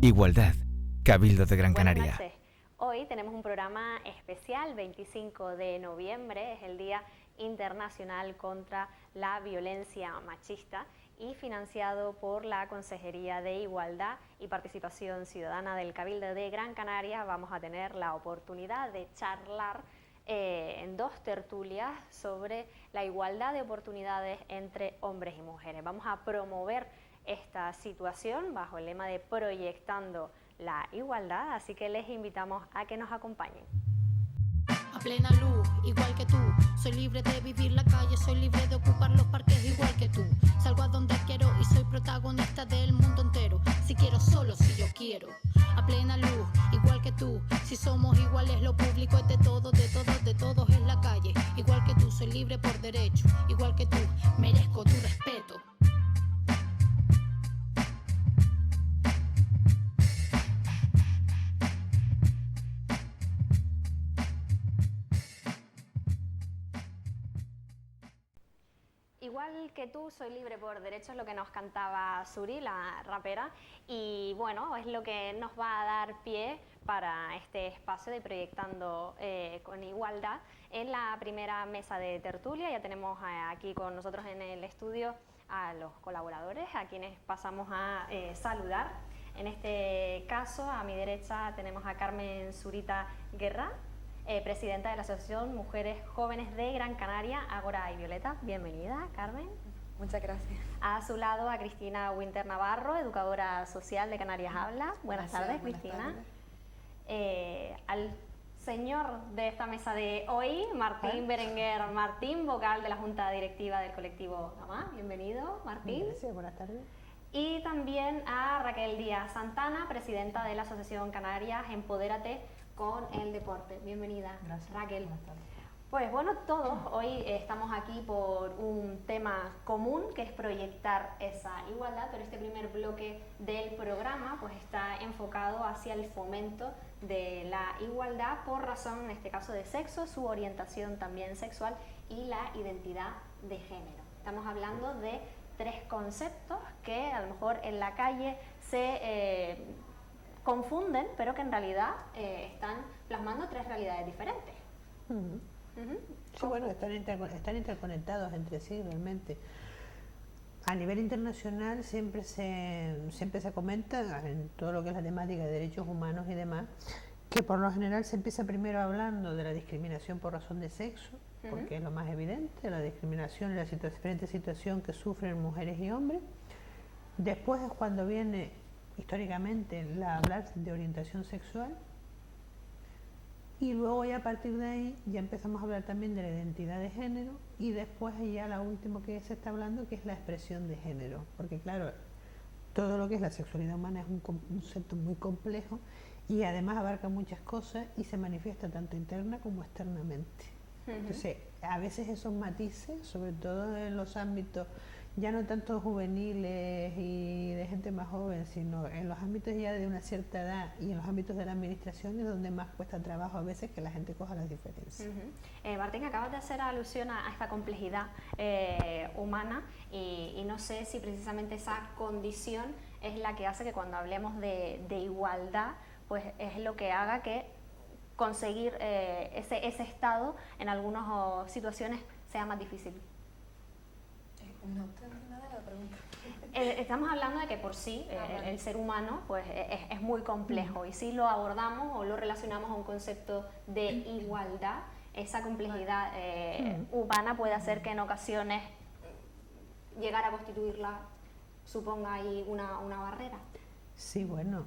Igualdad, Cabildo de Gran Buenas Canaria. noches. Hoy tenemos un programa especial, 25 de noviembre, es el Día Internacional contra la Violencia Machista y financiado por la Consejería de Igualdad y Participación Ciudadana del Cabildo de Gran Canaria. Vamos a tener la oportunidad de charlar en dos tertulias sobre la igualdad de oportunidades entre hombres y mujeres. Vamos a promover esta situación bajo el lema de Proyectando la Igualdad, así que les invitamos a que nos acompañen. A plena luz, igual que tú, soy libre de vivir la calle, soy libre de ocupar los parques igual que tú. Salgo a donde quiero y soy protagonista del mundo entero. Si quiero, solo si yo quiero. A plena luz, igual que tú, si somos iguales, lo público es de todos, de todos, de todos en la calle. Igual que tú, soy libre por derecho, igual que tú, merezco tu respeto. Igual que tú, soy libre por derecho, es lo que nos cantaba Suri, la rapera, y bueno, es lo que nos va a dar pie para este espacio de Proyectando con Igualdad. En la primera mesa de tertulia ya tenemos aquí con nosotros en el estudio a los colaboradores, a quienes pasamos a saludar. En este caso, a mi derecha tenemos a Carmen Zurita Guerra, presidenta de la Asociación Mujeres Jóvenes de Gran Canaria, Ágora y Violeta. Bienvenida, Carmen. Muchas gracias. A su lado a Cristina Winter Navarro, educadora social de Canarias Habla. Buenas tardes, Cristina. Al señor de esta mesa de hoy, Martín Berenguer Martín, vocal de la Junta Directiva del colectivo Mamá. Bienvenido, Martín. Gracias, buenas tardes. Y también a Raquel Díaz Santana, presidenta de la Asociación Canarias Empodérate con el Deporte. Bienvenida, Gracias. Raquel. Pues bueno, todos hoy estamos aquí por un tema común que es proyectar esa igualdad, pero este primer bloque del programa pues está enfocado hacia el fomento de la igualdad por razón, en este caso, de sexo, su orientación también sexual y la identidad de género. Estamos hablando de tres conceptos que a lo mejor en la calle se confunden, pero que en realidad están plasmando tres realidades diferentes. Sí, bueno, están interconectados entre sí realmente. A nivel internacional siempre se comenta en todo lo que es la temática de derechos humanos y demás, que por lo general se empieza primero hablando de la discriminación por razón de sexo, porque es lo más evidente, la discriminación y la diferente situación que sufren mujeres y hombres. Después es cuando viene históricamente hablar de orientación sexual, y luego ya a partir de ahí ya empezamos a hablar también de la identidad de género, y después ya la última que se está hablando, que es la expresión de género, porque claro, todo lo que es la sexualidad humana es un concepto muy complejo y además abarca muchas cosas y se manifiesta tanto interna como externamente. Entonces, a veces esos matices, sobre todo en los ámbitos ya no tanto juveniles y de gente más joven, sino en los ámbitos ya de una cierta edad y en los ámbitos de la administración es donde más cuesta trabajo a veces que la gente coja las diferencias. Martín, acabas de hacer alusión a esta complejidad humana y no sé si precisamente esa condición es la que hace que cuando hablemos de igualdad, pues es lo que haga que conseguir ese estado en algunas situaciones sea más difícil. No tengo nada de la pregunta. Estamos hablando de que por sí el ser humano pues es muy complejo y si lo abordamos o lo relacionamos a un concepto de igualdad, esa complejidad humana puede hacer que en ocasiones llegar a constituirla suponga ahí una barrera. Sí, bueno,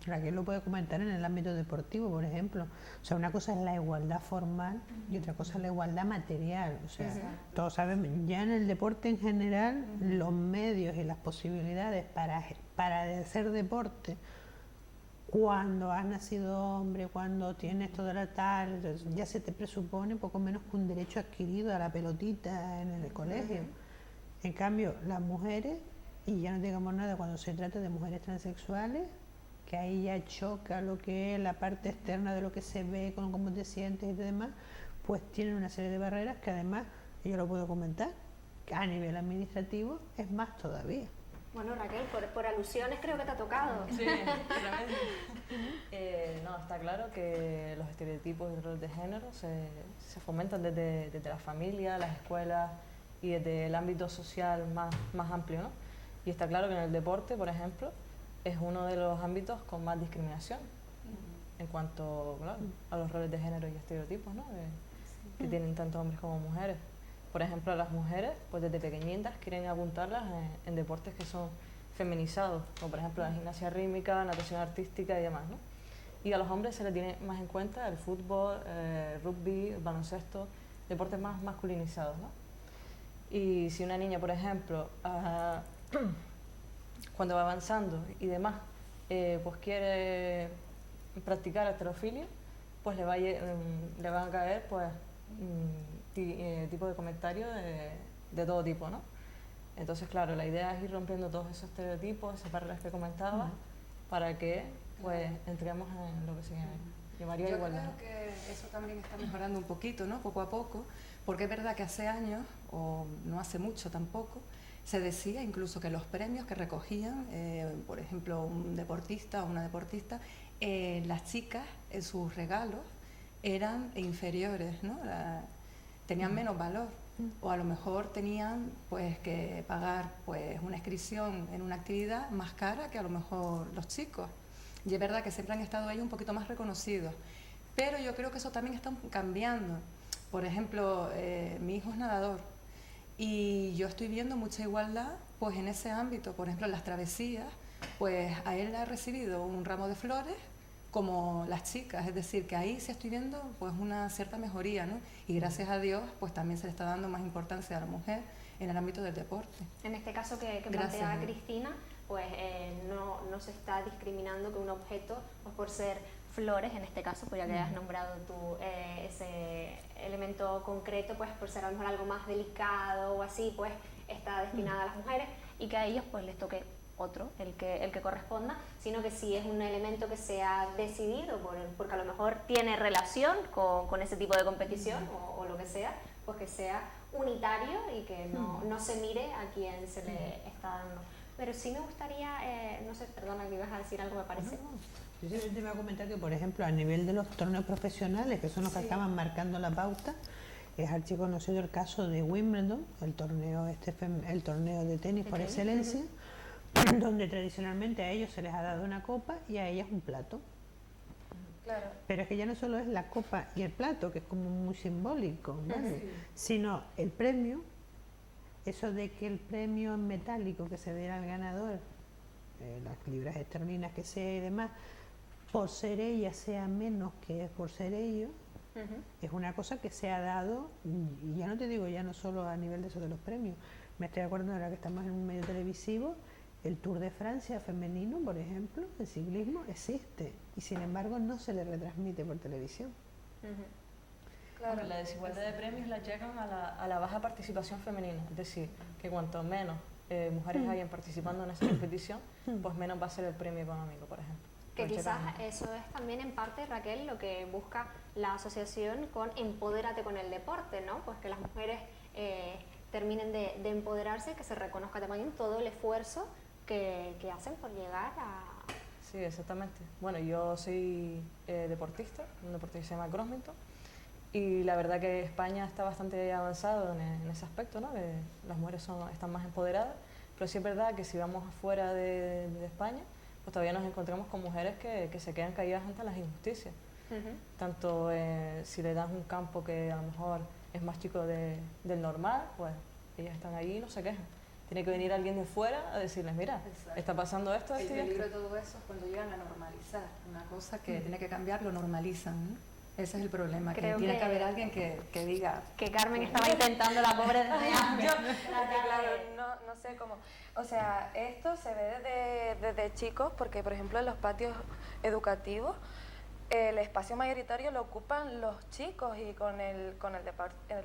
Raquel lo puede comentar en el ámbito deportivo, por ejemplo. O sea, una cosa es la igualdad formal y otra cosa es la igualdad material. O sea, todos sabemos, ya en el deporte en general, los medios y las posibilidades para hacer deporte, cuando has nacido hombre, cuando tienes toda la tal, ya se te presupone poco menos que un derecho adquirido a la pelotita en el colegio. En cambio, las mujeres, y ya no digamos nada cuando se trata de mujeres transexuales, que ahí ya choca lo que es la parte externa de lo que se ve, con cómo te sientes y demás, pues tienen una serie de barreras que además, yo lo puedo comentar, que a nivel administrativo es más todavía. Bueno, Raquel, por alusiones creo que te ha tocado. Sí, realmente. No, está claro que los estereotipos y el rol de género se fomentan desde la familia, las escuelas y desde el ámbito social más amplio, ¿no? Y está claro que en el deporte, por ejemplo, es uno de los ámbitos con más discriminación en cuanto, claro, a los roles de género y estereotipos, ¿no? Que tienen tanto hombres como mujeres. Por ejemplo, a las mujeres, pues desde pequeñitas quieren apuntarlas en deportes que son feminizados, como por ejemplo la gimnasia rítmica, natación artística y demás, ¿no? Y a los hombres se les tiene más en cuenta el fútbol, rugby, el baloncesto, deportes más masculinizados, ¿no? Y si una niña, por ejemplo, cuando va avanzando y demás, pues quiere practicar halterofilia, pues le van a caer pues tipo de comentarios de todo tipo, ¿no? Entonces, claro, la idea es ir rompiendo todos esos estereotipos, esas barreras que comentaba, para que pues entremos en lo que se llamaría igualdad. Yo creo que eso también está mejorando un poquito, ¿no? Poco a poco, porque es verdad que hace años, o no hace mucho tampoco, se decía incluso que los premios que recogían, por ejemplo, un deportista o una deportista, las chicas en sus regalos eran inferiores, ¿no? Tenían menos valor, o a lo mejor tenían pues que pagar pues una inscripción en una actividad más cara que a lo mejor los chicos. Y es verdad que siempre han estado ahí un poquito más reconocidos, pero yo creo que eso también está cambiando. Por ejemplo, mi hijo es nadador y yo estoy viendo mucha igualdad pues en ese ámbito. Por ejemplo, en las travesías, pues a él ha recibido un ramo de flores como las chicas, es decir, que ahí sí estoy viendo pues una cierta mejoría, ¿no? Y gracias a Dios pues también se le está dando más importancia a la mujer en el ámbito del deporte. En este caso que planteaba Cristina, pues no se está discriminando que un objeto, pues por ser flores, en este caso, pues ya que has nombrado tú ese elemento concreto, pues por ser a lo mejor algo más delicado o así, pues está destinada a las mujeres y que a ellos pues les toque otro, el que corresponda, sino que si es un elemento que se ha decidido porque a lo mejor tiene relación con ese tipo de competición o lo que sea, pues que sea unitario y que no se mire a quien se le está dando. Pero sí me gustaría, no sé, perdona que ibas a decir algo, me parece. Yo simplemente me voy a comentar que, por ejemplo, a nivel de los torneos profesionales, que son los que acaban marcando la pauta, es archiconocido el caso de Wimbledon, el torneo de tenis por excelencia, donde tradicionalmente a ellos se les ha dado una copa y a ellas un plato. Claro. Pero es que ya no solo es la copa y el plato, que es como muy simbólico, ¿vale? Sino el premio, eso de que el premio en metálico que se diera al ganador, las libras esterlinas que sea y demás, por ser ella sea menos que por ser ellos, es una cosa que se ha dado, y ya no te digo ya no solo a nivel de eso de los premios, me estoy acordando ahora que estamos en un medio televisivo, el Tour de Francia femenino, por ejemplo, el ciclismo existe y sin embargo no se le retransmite por televisión. Claro, la desigualdad de premios la llegan a la baja participación femenina, es decir, que cuanto menos mujeres hayan participando en esa competición, pues menos va a ser el premio económico, por ejemplo. Que quizás eso es también en parte, Raquel, lo que busca la asociación con Empodérate con el deporte, ¿no? Pues que las mujeres terminen de empoderarse, que se reconozca también todo el esfuerzo que hacen por llegar a... Sí, exactamente. Bueno, yo soy deportista, un deportista que se llama Crossminton, y la verdad que España está bastante avanzado en ese aspecto, ¿no? Que las mujeres están más empoderadas, pero sí es verdad que si vamos afuera de España, pues todavía nos encontramos con mujeres que se quedan caídas ante las injusticias. Tanto si le dan un campo que a lo mejor es más chico del normal, pues ellas están ahí y no se quejan. Tiene que venir alguien de fuera a decirles, mira, está pasando esto, El esto y peligro de esto. todo eso es cuando llegan a normalizar una cosa que tiene que cambiar, lo normalizan, ¿no? Ese es el problema, que Creo tiene que- que haber alguien que diga... Que Carmen estaba intentando, la pobre desde años. Claro, no sé cómo. O sea, esto se ve desde chicos porque, por ejemplo, en los patios educativos, el espacio mayoritario lo ocupan los chicos y con el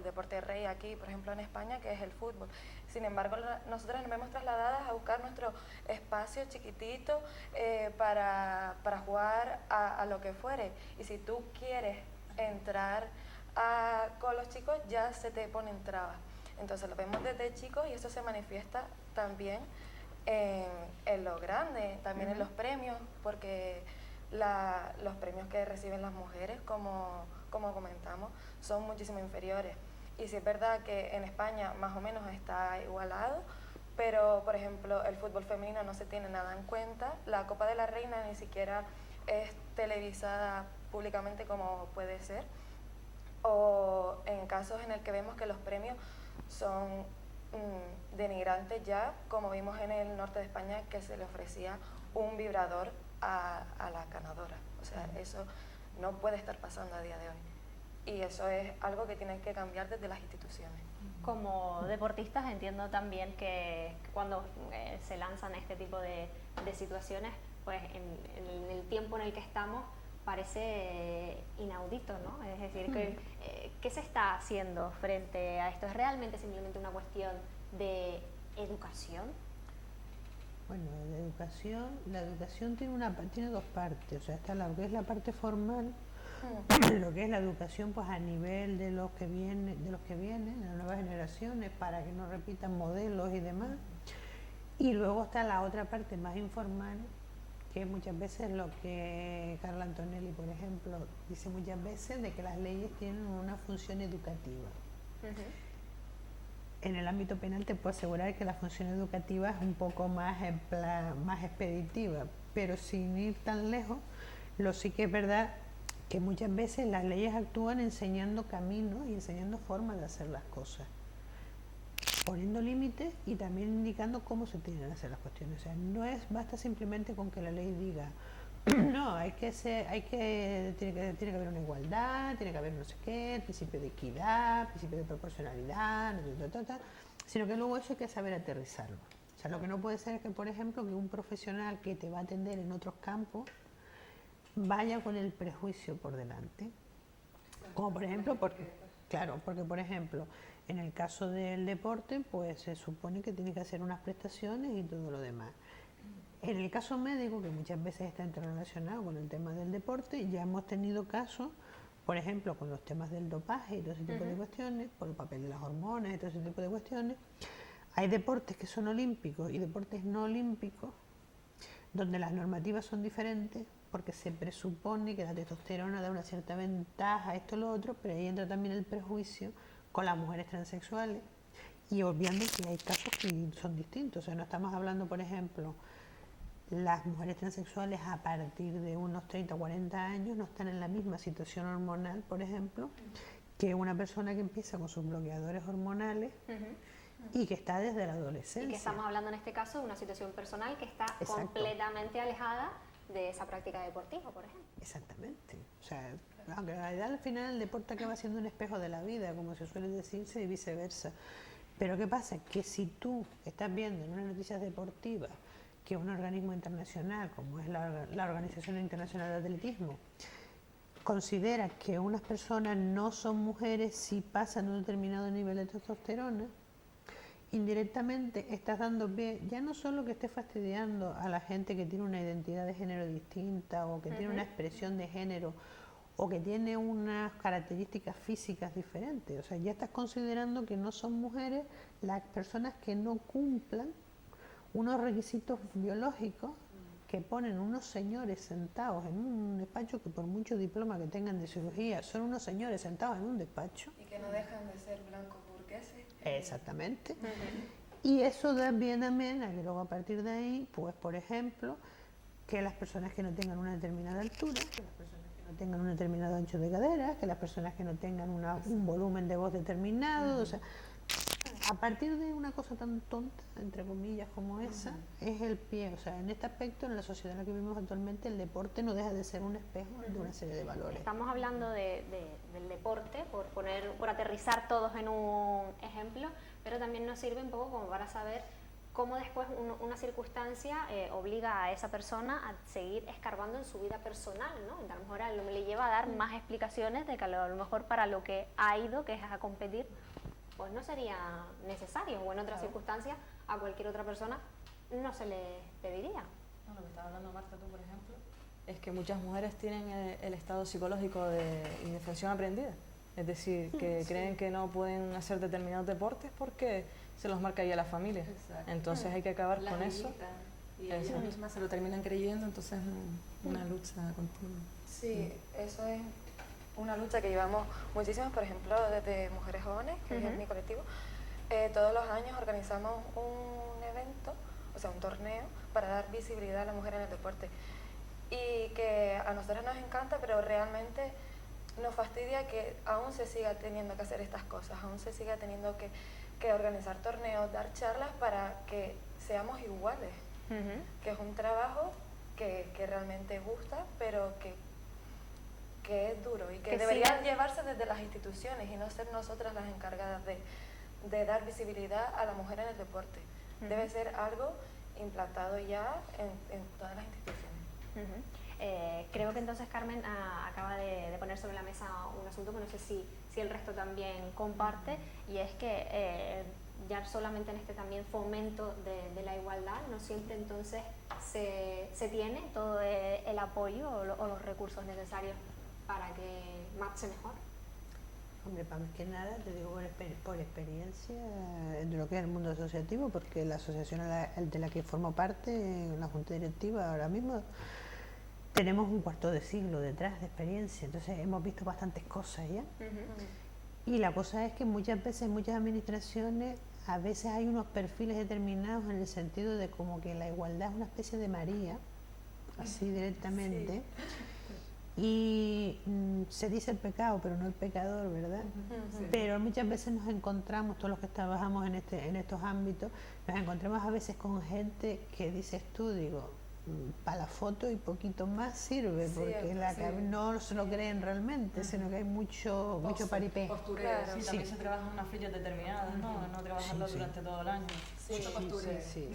deporte rey aquí, por ejemplo, en España, que es el fútbol. Sin embargo, nosotras nos vemos trasladadas a buscar nuestro espacio chiquitito para jugar a lo que fuere. Y si tú quieres entrar con los chicos, ya se te ponen trabas. Entonces lo vemos desde chicos y eso se manifiesta también en lo grande, también en los premios, porque los premios que reciben las mujeres, como comentamos, son muchísimo inferiores. Y sí es verdad que en España más o menos está igualado, pero por ejemplo el fútbol femenino no se tiene nada en cuenta, la Copa de la Reina ni siquiera es televisada públicamente como puede ser, o en casos en el que vemos que los premios son denigrantes ya, como vimos en el norte de España que se le ofrecía un vibrador a la ganadora. O sea, eso no puede estar pasando a día de hoy. Y eso es algo que tiene que cambiar desde las instituciones. Como deportistas entiendo también que cuando se lanzan este tipo de situaciones, pues en el tiempo en el que estamos parece inaudito, ¿no? Es decir, ¿qué se está haciendo frente a esto? ¿Es realmente simplemente una cuestión de educación? Bueno, la educación tiene dos partes, o sea, está lo que es la parte formal, lo que es la educación pues a nivel de los que vienen, de las nuevas generaciones, para que no repitan modelos y demás. Y luego está la otra parte más informal, que muchas veces lo que Carla Antonelli, por ejemplo, dice muchas veces de que las leyes tienen una función educativa. En el ámbito penal te puedo asegurar que la función educativa es un poco más más expeditiva, pero sin ir tan lejos, lo sí que es verdad que muchas veces las leyes actúan enseñando caminos y enseñando formas de hacer las cosas, poniendo límites y también indicando cómo se tienen que hacer las cuestiones. O sea, basta simplemente con que la ley diga no, tiene que haber una igualdad, tiene que haber no sé qué, principio de equidad, principio de proporcionalidad, sino que luego eso hay que saber aterrizarlo. O sea, lo que no puede ser es que, por ejemplo, que un profesional que te va a atender en otros campos vaya con el prejuicio por delante. Como por ejemplo, porque por ejemplo, en el caso del deporte, pues se supone que tiene que hacer unas prestaciones y todo lo demás. En el caso médico, que muchas veces está interrelacionado con el tema del deporte, ya hemos tenido casos, por ejemplo, con los temas del dopaje y todo ese tipo de cuestiones, por el papel de las hormonas y todo ese tipo de cuestiones. Hay deportes que son olímpicos y deportes no olímpicos, donde las normativas son diferentes, porque se presupone que la testosterona da una cierta ventaja, esto y lo otro, pero ahí entra también el prejuicio con las mujeres transexuales, y obviando que hay casos que son distintos. O sea, no estamos hablando, por ejemplo, las mujeres transexuales a partir de unos 30 o 40 años no están en la misma situación hormonal, por ejemplo, que una persona que empieza con sus bloqueadores hormonales y que está desde la adolescencia. Y que estamos hablando en este caso de una situación personal que está completamente alejada de esa práctica deportiva, por ejemplo. Exactamente. O sea, aunque en realidad al final el deporte acaba siendo un espejo de la vida, como se suele decirse, y viceversa. Pero ¿qué pasa? Que si tú estás viendo en unas noticias deportivas que un organismo internacional, como es la Organización Internacional de Atletismo, considera que unas personas no son mujeres si pasan un determinado nivel de testosterona, indirectamente estás dando pie, ya no solo que estés fastidiando a la gente que tiene una identidad de género distinta o que tiene una expresión de género o que tiene unas características físicas diferentes, o sea, ya estás considerando que no son mujeres las personas que no cumplan unos requisitos biológicos que ponen unos señores sentados en un despacho, que por mucho diploma que tengan de cirugía, son unos señores sentados en un despacho. Y que no dejan de ser blancos burgueses. Exactamente. Y eso da bien también a que luego a partir de ahí, pues por ejemplo, que las personas que no tengan una determinada altura, que las personas que no tengan un determinado ancho de cadera, que las personas que no tengan un volumen de voz determinado, o sea, a partir de una cosa tan tonta, entre comillas, como esa, es el pie. O sea, en este aspecto, en la sociedad en la que vivimos actualmente, el deporte no deja de ser un espejo de una serie de valores. Estamos hablando del deporte, por aterrizar todos en un ejemplo, pero también nos sirve un poco como para saber cómo después una circunstancia obliga a esa persona a seguir escarbando en su vida personal, ¿no? A lo mejor le lleva a dar más explicaciones de que a lo mejor para lo que ha ido, que es a competir, pues no sería necesario, o en otras circunstancias a cualquier otra persona no se le pediría. No, lo que estaba hablando Marta tú, por ejemplo, es que muchas mujeres tienen el estado psicológico de indefensión aprendida. Es decir, que creen que no pueden hacer determinados deportes porque se los marca ya la familia. Exacto. Entonces hay que acabar Las con eso. limitan y ellas Exacto. mismas se lo terminan creyendo, entonces es una lucha continua. Sí, eso es una lucha que llevamos muchísimas, por ejemplo, desde Mujeres Jóvenes, que es mi colectivo. Todos los años organizamos un evento, o sea, un torneo, para dar visibilidad a la mujer en el deporte. Y que a nosotros nos encanta, pero realmente nos fastidia que aún se siga teniendo que hacer estas cosas, aún se siga teniendo que organizar torneos, dar charlas para que seamos iguales, que es un trabajo que realmente gusta, pero que es duro y que debería llevarse desde las instituciones y no ser nosotras las encargadas de dar visibilidad a la mujer en el deporte. Debe ser algo implantado ya en todas las instituciones. Creo que entonces Carmen acaba de poner sobre la mesa un asunto que no sé si el resto también comparte, y es que ya solamente en este también fomento de la igualdad no siempre entonces se tiene todo el apoyo o los recursos necesarios para que marche mejor. Hombre, para más que nada, te digo por experiencia de lo que es el mundo asociativo, porque la asociación de la que formo parte, la junta directiva ahora mismo, tenemos un cuarto de siglo detrás de experiencia, entonces hemos visto bastantes cosas ya. Y la cosa es que muchas veces, en muchas administraciones, a veces hay unos perfiles determinados en el sentido de como que la igualdad es una especie de María, así directamente. Y se dice el pecado, pero no el pecador, ¿verdad? Pero muchas veces nos encontramos, todos los que trabajamos en estos ámbitos, nos encontramos a veces con gente que dices tú, digo, para la foto y poquito más sirve, porque no se lo creen realmente, sino que hay mucho paripé. Postureo. Claro. Sí, también se trabaja en unas fechas determinadas, no trabajando durante todo el año. Mucho postureo. Sí.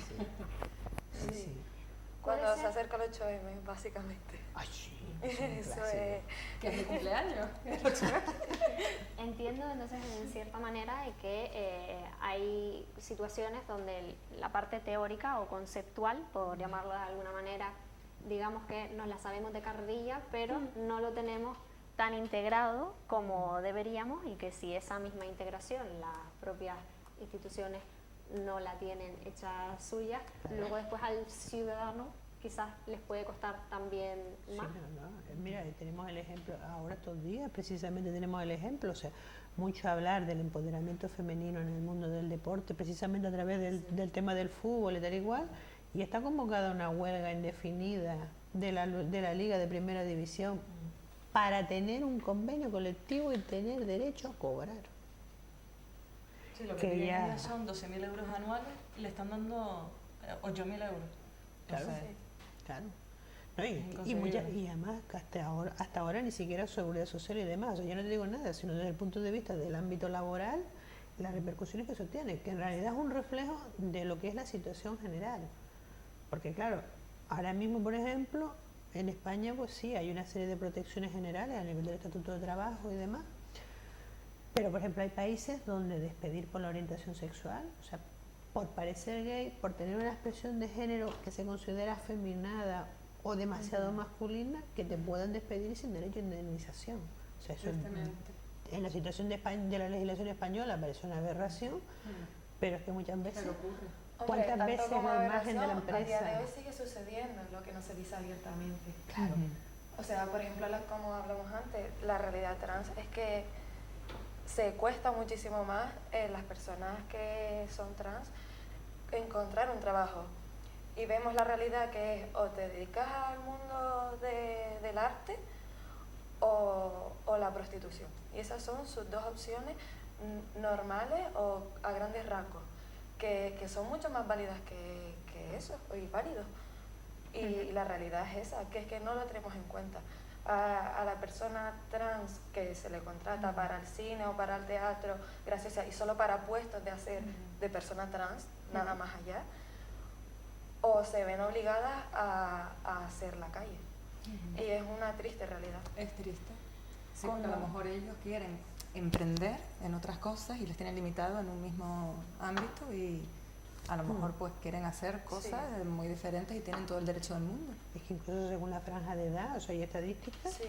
Cuando se acerca el 8M, básicamente. Ay, sí, Eso es. Que es mi cumpleaños. Entiendo entonces en cierta manera de que hay situaciones donde la parte teórica o conceptual, por llamarlo de alguna manera, digamos que nos la sabemos de carrilla, pero no lo tenemos tan integrado como deberíamos, y que si esa misma integración las propias instituciones no la tienen hecha suya, luego después al ciudadano quizás les puede costar también más. Sí, no. Mira, tenemos el ejemplo, ahora estos días precisamente tenemos el ejemplo, o sea, mucho hablar del empoderamiento femenino en el mundo del deporte, precisamente a través del tema del fútbol y tal igual, y está convocada una huelga indefinida de la Liga de Primera División para tener un convenio colectivo y tener derecho a cobrar. Sí, lo que piden ellas son 12.000 euros anuales y le están dando 8.000 euros. Claro, Entonces, claro. No, y además que hasta ahora ni siquiera seguridad social y demás. O sea, yo no te digo nada, sino desde el punto de vista del ámbito laboral, las repercusiones que eso tiene, que en realidad es un reflejo de lo que es la situación general. Porque claro, ahora mismo, por ejemplo, en España pues sí, hay una serie de protecciones generales a nivel del Estatuto de Trabajo y demás. Pero, por ejemplo, hay países donde despedir por la orientación sexual, o sea, por parecer gay, por tener una expresión de género que se considera afeminada o demasiado masculina, que te puedan despedir sin derecho a indemnización. O sea, eso en la situación de la legislación española parece una aberración, pero es que muchas veces, ¿cuántas veces la imagen de la empresa? A día de hoy sigue sucediendo, lo que no se dice abiertamente. Claro. O sea, por ejemplo, como hablamos antes, la realidad trans es que se cuesta muchísimo más las personas que son trans encontrar un trabajo. Y vemos la realidad que es o te dedicas al mundo del arte o la prostitución. Y esas son sus dos opciones normales o a grandes rasgos, que son mucho más válidas que eso, y válidos. Y la realidad es esa, que es que no lo tenemos en cuenta. A la persona trans que se le contrata para el cine o para el teatro, y solo para puestos de persona trans, nada más allá, o se ven obligadas a hacer la calle. Y es una triste realidad. Es triste. Sí, porque a lo mejor ellos quieren emprender en otras cosas y les tienen limitado en un mismo ámbito, y a lo mejor pues quieren hacer cosas muy diferentes y tienen todo el derecho del mundo. Es que incluso según la franja de edad, o sea, hay estadísticas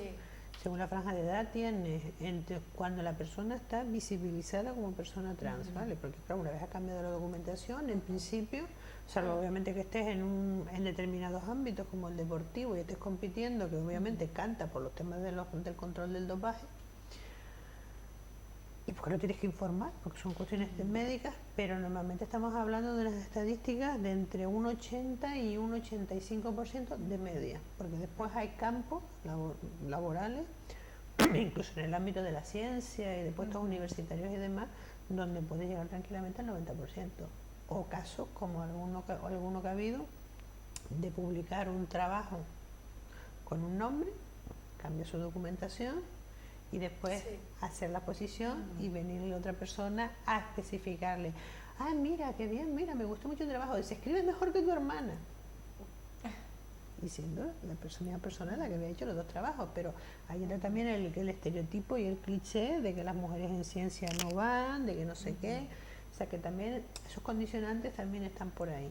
según la franja de edad tienes, entre cuando la persona está visibilizada como persona trans, ¿vale? Porque claro, una vez ha cambiado la documentación, en principio, salvo obviamente que estés en determinados ámbitos como el deportivo y estés compitiendo, que obviamente canta por los temas del control del dopaje, y porque lo tienes que informar, porque son cuestiones médicas, pero normalmente estamos hablando de unas estadísticas de entre un 80 y un 85% de media, porque después hay campos laborales, incluso en el ámbito de la ciencia y de puestos universitarios y demás, donde puede llegar tranquilamente al 90%. O casos como alguno que ha habido, de publicar un trabajo con un nombre, cambia su documentación, y después hacer la posición y venirle otra persona a especificarle, ah, mira, qué bien, mira, me gustó mucho el trabajo, dice, escribes mejor que tu hermana. Y siendo la misma persona la que había hecho los dos trabajos, pero ahí entra también el estereotipo y el cliché de que las mujeres en ciencia no van, de que no sé qué, o sea que también esos condicionantes también están por ahí.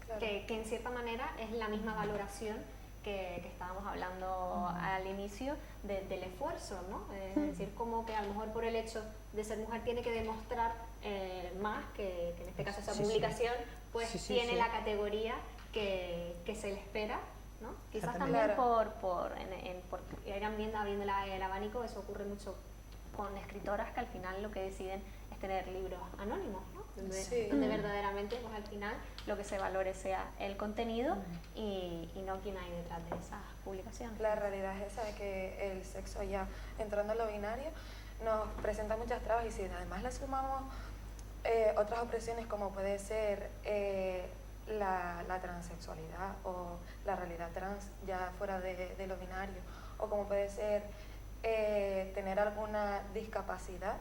Claro. Que en cierta manera es la misma valoración que estábamos hablando al inicio del esfuerzo, ¿no? Es decir, como que a lo mejor por el hecho de ser mujer tiene que demostrar más, que en este caso esa publicación, pues tiene la categoría que se le espera, ¿no? Quizás también por ir abriendo el abanico, eso ocurre mucho con escritoras que al final lo que deciden es tener libros anónimos, ¿no? Donde verdaderamente pues al final lo que se valore sea el contenido y no quién hay detrás de esas publicaciones. La realidad es esa, de que el sexo, ya entrando en lo binario, nos presenta muchas trabas, y si además le sumamos otras opresiones como puede ser la transexualidad o la realidad trans ya fuera de lo binario, o como puede ser tener alguna discapacidad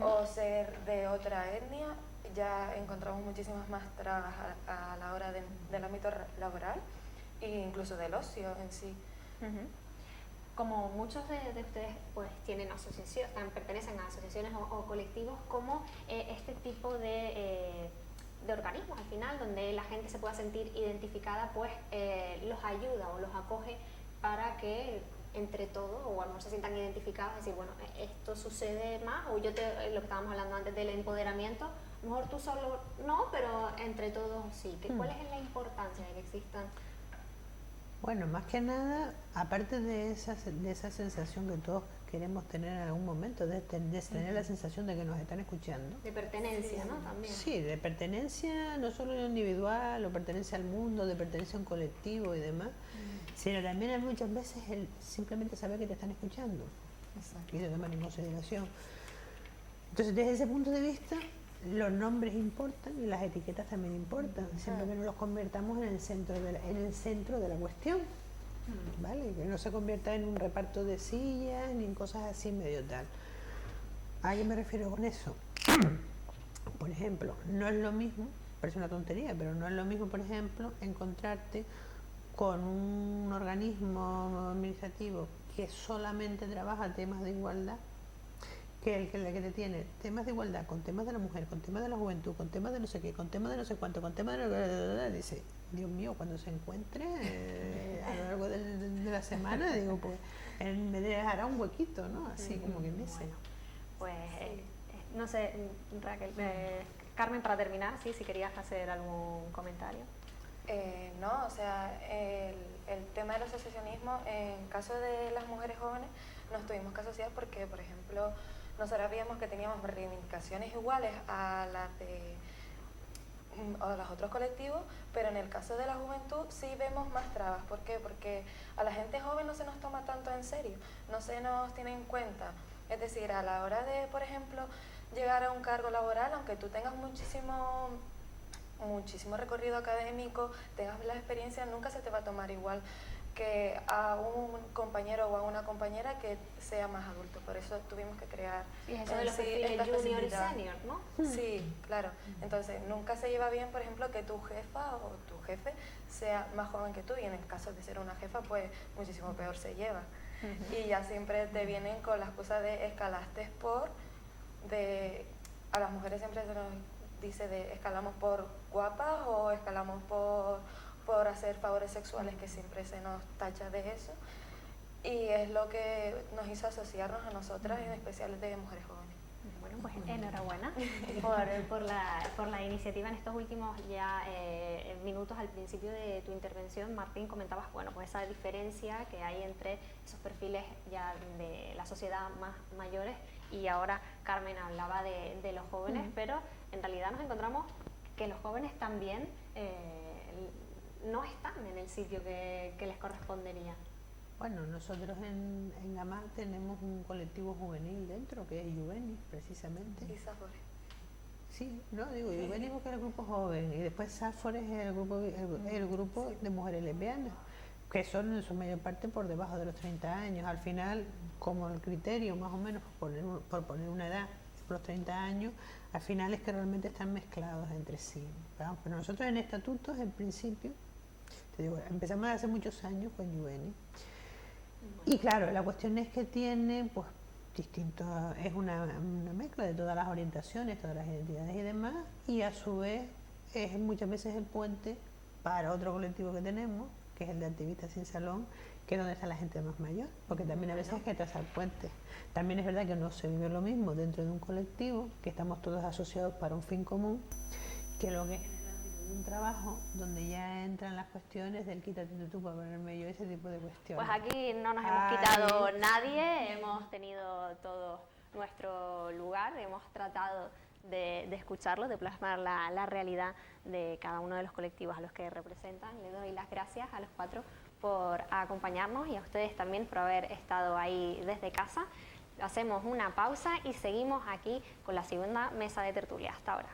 o ser de otra etnia, ya encontramos muchísimas más trabas a la hora del ámbito laboral e incluso del ocio en sí. Como muchos de ustedes pues tienen asociaciones, pertenecen a asociaciones o colectivos, como este tipo de organismos al final, donde la gente se pueda sentir identificada, pues los ayuda o los acoge para que entre todos, o a lo mejor se sientan identificados, decir, bueno, esto sucede más, o lo que estábamos hablando antes del empoderamiento, a lo mejor tú solo no, pero entre todos sí. ¿Cuál es la importancia de que existan? Bueno, más que nada, aparte de esa sensación que todos queremos tener en algún momento, de tener la sensación de que nos están escuchando. De pertenencia, ¿no? También. Sí, de pertenencia no solo individual, o pertenencia al mundo, de pertenencia a un colectivo y demás, sino también hay muchas veces el simplemente saber que te están escuchando. Exacto. Y se toman en consideración. Entonces, desde ese punto de vista, los nombres importan y las etiquetas también importan, siempre que no los convertamos en el centro de la cuestión, ¿vale? Que no se convierta en un reparto de sillas ni en cosas así medio tal. ¿A qué me refiero con eso? Por ejemplo, no es lo mismo, parece una tontería, pero no es lo mismo, por ejemplo, encontrarte con un organismo administrativo que solamente trabaja temas de igualdad, que el que te tiene temas de igualdad, con temas de la mujer, con temas de la juventud, con temas de no sé qué, con temas de no sé cuánto, con temas de... Dice, Dios mío, cuando se encuentre a lo largo de la semana, digo, pues él me dejará un huequito, ¿no? Así como quien dice. Bueno, pues no sé, Raquel, Carmen, para terminar, sí, si querías hacer algún comentario. No, o sea, el tema del asociacionismo, en caso de las mujeres jóvenes, nos tuvimos que asociar porque, por ejemplo, nosotros sabíamos que teníamos reivindicaciones iguales a las de los otros colectivos, pero en el caso de la juventud sí vemos más trabas. ¿Por qué? Porque a la gente joven no se nos toma tanto en serio, no se nos tiene en cuenta. Es decir, a la hora de, por ejemplo, llegar a un cargo laboral, aunque tú tengas muchísimo recorrido académico, tengas la experiencia, nunca se te va a tomar igual que a un compañero o a una compañera que sea más adulto. Por eso tuvimos que crear eso de los perfiles junior y senior, ¿no? Sí, claro. Entonces nunca se lleva bien, por ejemplo, que tu jefa o tu jefe sea más joven que tú, y en el caso de ser una jefa, pues muchísimo peor se lleva. Y ya siempre te vienen con la excusa de escalaste a las mujeres siempre se nos dice de escalamos por guapas o escalamos por hacer favores sexuales, que siempre se nos tacha de eso. y es lo que nos hizo asociarnos a nosotras, en especial de Mujeres Jóvenes. Bueno, pues enhorabuena por la iniciativa. En estos últimos ya minutos al principio de tu intervención, Martín, comentabas, bueno, pues esa diferencia que hay entre esos perfiles ya de la sociedad más mayores, y ahora Carmen hablaba de los jóvenes, pero en realidad nos encontramos que los jóvenes también no están en el sitio que les correspondería. Bueno, nosotros en Gamar tenemos un colectivo juvenil dentro, que es Juvenis, precisamente. Y Sáfores. Sí, no, digo Juvenis porque es el grupo joven, y después Sáfores es el grupo de mujeres lesbianas, que son en su mayor parte por debajo de los 30 años. Al final, como el criterio más o menos por poner una edad, los 30 años, al final es que realmente están mezclados entre sí. Pero nosotros en estatutos, en principio, te digo, empezamos hace muchos años con Juvenis. Y claro, la cuestión es que tiene pues distintos, es una mezcla de todas las orientaciones, todas las identidades y demás, y a su vez es muchas veces el puente para otro colectivo que tenemos, que es el de Activistas Sin Salón, que es donde está la gente más mayor, porque también a veces hay que trazar puentes. También es verdad que no se vive lo mismo dentro de un colectivo, que estamos todos asociados para un fin común, que lo que es un trabajo donde ya entran las cuestiones del quítate tú para ponerme yo, ese tipo de cuestiones. Pues aquí no nos hemos quitado nadie, hemos tenido todo nuestro lugar, hemos tratado de escucharlo, de plasmar la realidad de cada uno de los colectivos a los que representan. Les doy las gracias a los cuatro por acompañarnos y a ustedes también por haber estado ahí desde casa. Hacemos una pausa y seguimos aquí con la segunda mesa de tertulia. Hasta ahora.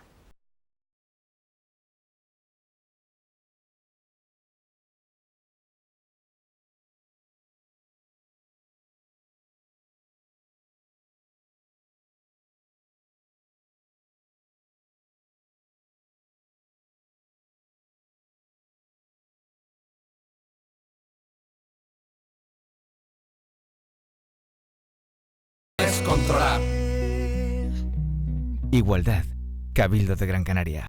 Controlar. Igualdad. Cabildo de Gran Canaria.